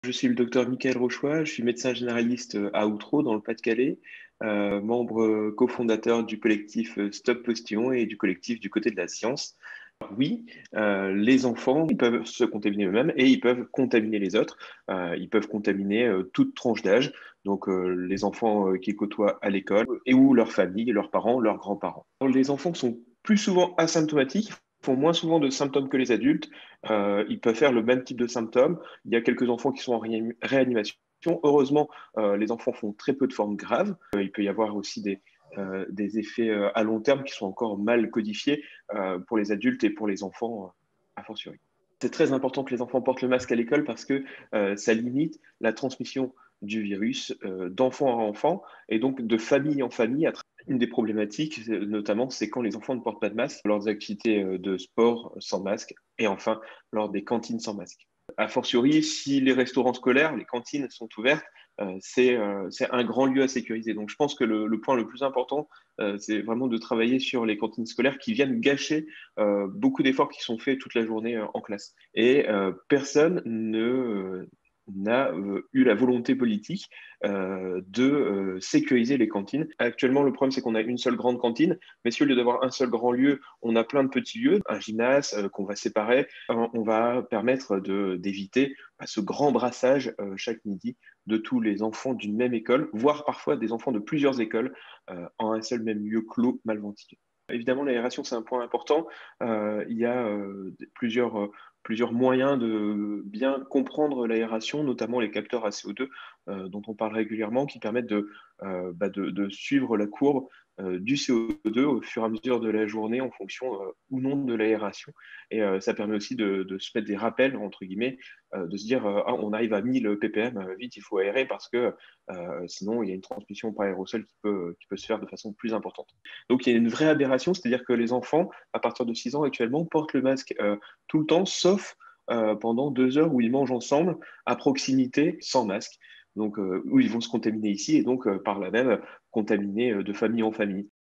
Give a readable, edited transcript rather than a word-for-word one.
Je suis le docteur Michael Rochois, je suis médecin généraliste à Outreau dans le Pas-de-Calais, membre cofondateur du collectif Stop Postillon et du collectif du côté de la science. Oui, les enfants ils peuvent se contaminer eux-mêmes et ils peuvent contaminer les autres. Ils peuvent contaminer toute tranche d'âge, donc les enfants qu'ils côtoient à l'école et ou leur famille, leurs parents, leurs grands-parents. Les enfants sont plus souvent asymptomatiques, font moins souvent de symptômes que les adultes. Ils peuvent faire le même type de symptômes. Il y a quelques enfants qui sont en réanimation. Heureusement, les enfants font très peu de formes graves. Il peut y avoir aussi des effets à long terme qui sont encore mal codifiés pour les adultes et pour les enfants, a fortiori. C'est très important que les enfants portent le masque à l'école parce que ça limite la transmission du virus d'enfant à enfant et donc de famille en famille. Une des problématiques, notamment, c'est quand les enfants ne portent pas de masque lors des activités de sport sans masque et enfin lors des cantines sans masque. A fortiori, si les restaurants scolaires, les cantines sont ouvertes, c'est un grand lieu à sécuriser. Donc je pense que le point le plus important, c'est vraiment de travailler sur les cantines scolaires qui viennent gâcher beaucoup d'efforts qui sont faits toute la journée en classe. Et personne n'a eu la volonté politique de sécuriser les cantines. Actuellement, le problème, c'est qu'on a une seule grande cantine, mais si au lieu d'avoir un seul grand lieu, on a plein de petits lieux, un gymnase qu'on va séparer, on va permettre d'éviter ce grand brassage chaque midi de tous les enfants d'une même école, voire parfois des enfants de plusieurs écoles en un seul même lieu clos, mal ventilé. Évidemment, l'aération, c'est un point important. Il y a plusieurs moyens de bien comprendre l'aération, notamment les capteurs à CO2 dont on parle régulièrement, qui permettent de suivre la courbe du CO2 au fur et à mesure de la journée en fonction ou non de l'aération. Et ça permet aussi de se mettre des rappels, entre guillemets, de se dire ah, on arrive à 1000 ppm, vite, il faut aérer parce que sinon il y a une transmission par aérosol qui peut se faire de façon plus importante. Donc il y a une vraie aberration, c'est-à-dire que les enfants, à partir de 6 ans actuellement, portent le masque tout le temps, sauf pendant 2 heures où ils mangent ensemble, à proximité, sans masque. Donc, où ils vont se contaminer ici et donc par là même contaminer de famille en famille.